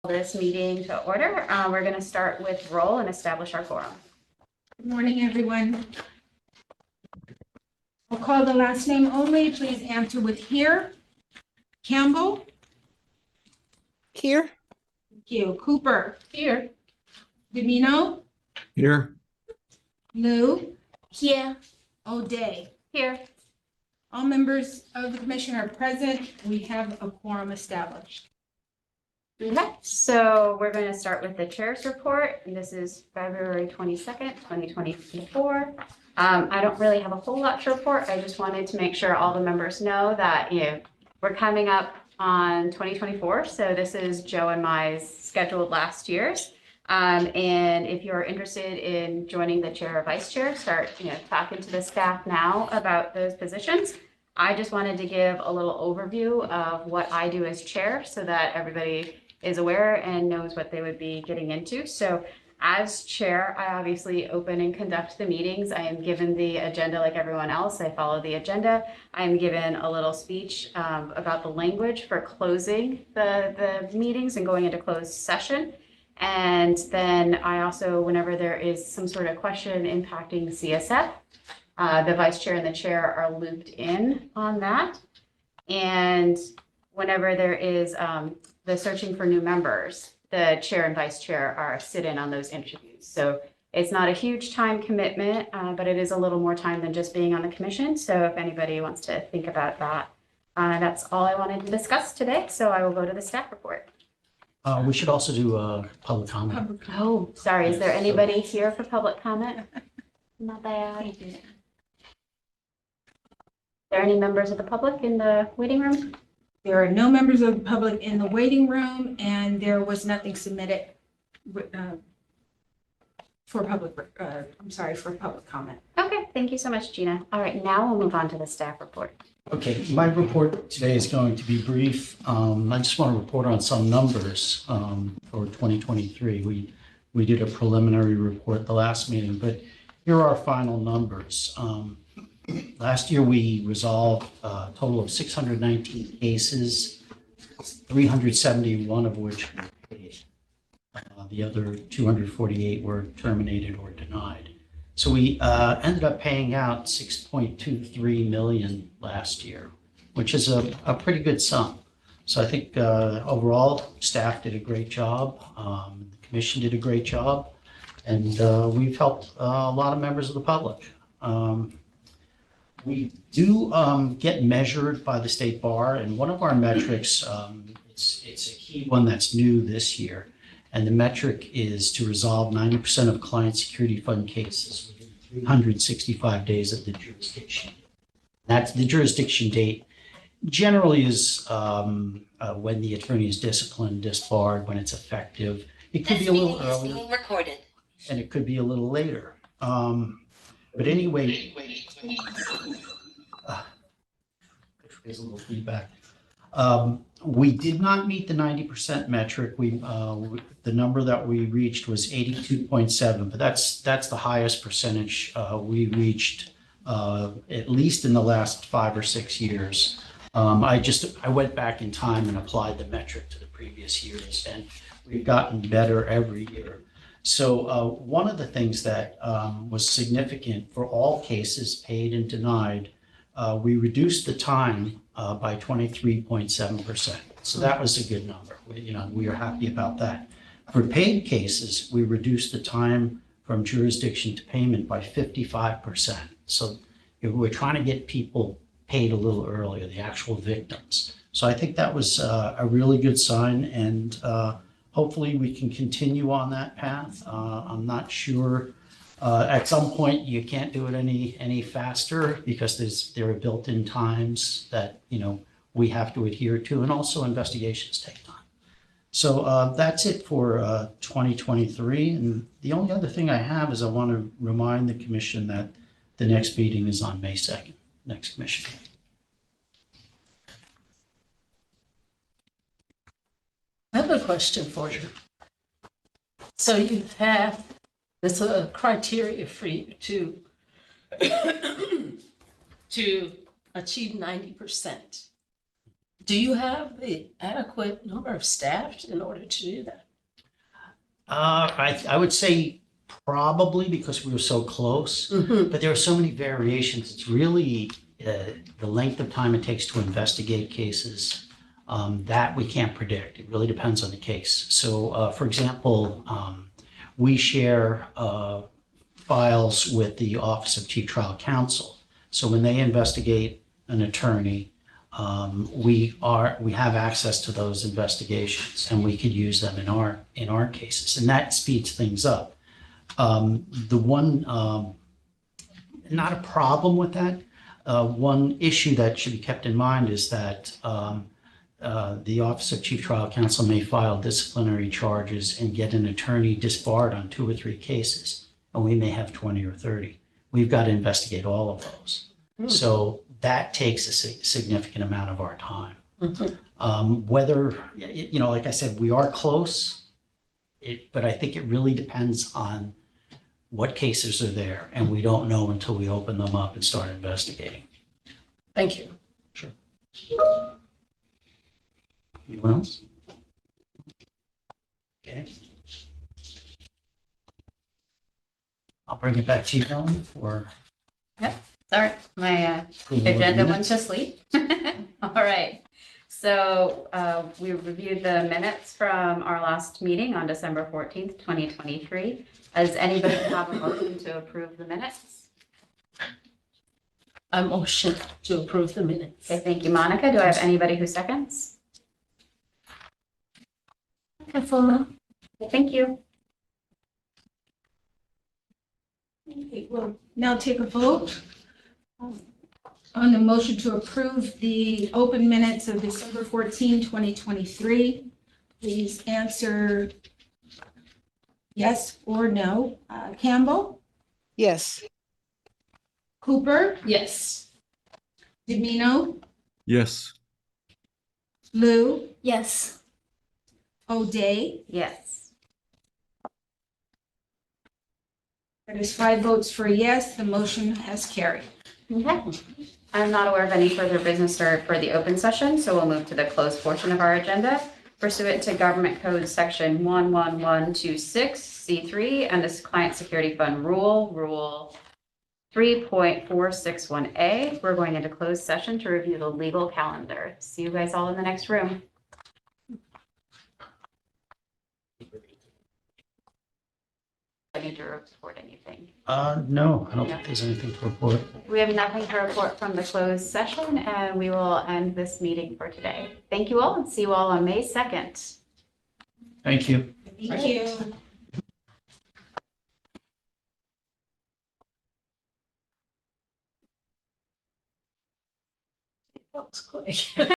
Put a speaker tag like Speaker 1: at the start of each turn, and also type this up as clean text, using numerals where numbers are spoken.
Speaker 1: This meeting to order. We're going to start with roll and establish our quorum.
Speaker 2: Good morning, everyone. I'll call the last name only. Please answer with here. Campbell.
Speaker 3: Here.
Speaker 2: Thank you. Cooper.
Speaker 3: Here.
Speaker 2: Domino.
Speaker 4: Here.
Speaker 2: Lou.
Speaker 1: Here.
Speaker 2: O'Day.
Speaker 1: Here.
Speaker 2: All members of the commission are present. We have a quorum established.
Speaker 1: Okay, so we're going to start with the chair's report, and this is February 22nd, 2024. I don't really have a whole lot to report. I just wanted to make sure all the members know that, we're coming up on 2024. So this is Joe and my scheduled last year's. And if you're interested in joining the chair or vice chair, start, talking to the staff now about those positions. I just wanted to give a little overview of what I do as chair so that everybody is aware and knows what they would be getting into. So as chair, I obviously open and conduct the meetings. I am given the agenda like everyone else. I follow the agenda. I am given a little speech about the language for closing the meetings and going into closed session. And then I also, whenever there is some sort of question impacting CSF, the vice chair and the chair are looped in on that. And whenever there is the searching for new members, the chair and vice chair are sit in on those interviews. So it's not a huge time commitment, but it is a little more time than just being on the commission. So if anybody wants to think about that, that's all I wanted to discuss today. So I will go to the staff report.
Speaker 4: We should also do public comment.
Speaker 1: Oh, sorry. Is there anybody here for public comment? Not bad. Are there any members of the public in the waiting room?
Speaker 2: There are no members of the public in the waiting room, and there was nothing submitted for public comment.
Speaker 1: Okay, thank you so much, Gina. All right, now we'll move on to the staff report.
Speaker 4: Okay, my report today is going to be brief. I just want to report on some numbers for 2023. We did a preliminary report the last meeting, but here are our final numbers. Last year, we resolved a total of 619 cases, 371 of which were paid. The other 248 were terminated or denied. So we ended up paying out $6.23 million last year, which is a pretty good sum. So I think overall, staff did a great job. The commission did a great job. And we've helped a lot of members of the public. We do get measured by the state bar, and one of our metrics, it's a key one that's new this year, and the metric is to resolve 90% of client security fund cases within 365 days of the jurisdiction. That's the jurisdiction date. Generally is when the attorney is disciplined, disbarred, when it's effective. It could be a little earlier, and it could be a little later. But anyway, there's a little feedback. We did not meet the 90% metric. The number that we reached was 82.7, but that's the highest percentage we reached at least in the last 5 or 6 years. I went back in time and applied the metric to the previous years, and we've gotten better every year. So one of the things that was significant for all cases paid and denied, we reduced the time by 23.7%. So that was a good number. We are happy about that. For paid cases, we reduced the time from jurisdiction to payment by 55%. So we're trying to get people paid a little earlier, the actual victims. So I think that was a really good sign, and hopefully we can continue on that path. I'm not sure. At some point, you can't do it any faster because there are built-in times that we have to adhere to, and also investigations take time. So that's it for 2023. And the only other thing I have is I want to remind the commission that the next meeting is on May 2nd, next commission.
Speaker 3: I have a question for you. So you have this criteria for you to achieve 90%. Do you have the adequate number of staff in order to do that?
Speaker 4: I would say probably because we were so close, but there are so many variations. It's really the length of time it takes to investigate cases that we can't predict. It really depends on the case. So, for example, we share files with the Office of Chief Trial Counsel. So when they investigate an attorney, we have access to those investigations, and we could use them in our cases, and that speeds things up. The one not a problem with that. One issue that should be kept in mind is that the Office of Chief Trial Counsel may file disciplinary charges and get an attorney disbarred on 2 or 3 cases, and we may have 20 or 30. We've got to investigate all of those. So that takes a significant amount of our time. Whether, like I said, we are close, but I think it really depends on what cases are there, and we don't know until we open them up and start investigating.
Speaker 3: Thank you.
Speaker 4: Sure. Anyone else? Okay. I'll bring it back to you, Ellen, for
Speaker 1: Sorry, my agenda went to sleep. All right. So we reviewed the minutes from our last meeting on December 14th, 2023. Does anybody have a motion to approve the minutes?
Speaker 3: I motion to approve the minutes.
Speaker 1: Okay, thank you, Monica. Do I have anybody who seconds? Okay, thank you.
Speaker 2: Okay, we'll now take a vote on the motion to approve the open minutes of December 14, 2023. Please answer yes or no. Campbell,
Speaker 5: Yes.
Speaker 2: Cooper,
Speaker 3: Yes.
Speaker 2: Domino,
Speaker 6: Yes.
Speaker 2: Lou,
Speaker 3: Yes.
Speaker 2: O'Day.
Speaker 1: Yes.
Speaker 2: That is 5 votes for yes, the motion has carried.
Speaker 1: Okay. I'm not aware of any further business for the open session, so we'll move to the closed portion of our agenda. Pursuant to Government Code Section 11126C3 and this Client Security Fund Rule 3.461A, we're going into closed session to review the legal calendar. See you guys all in the next room. I need to report anything.
Speaker 4: no, I don't think there's anything to report.
Speaker 1: We have nothing to report from the closed session, and we will end this meeting for today. Thank you all, and see you all on May 2nd.
Speaker 4: Thank you.
Speaker 2: Thank you.
Speaker 3: That was quick.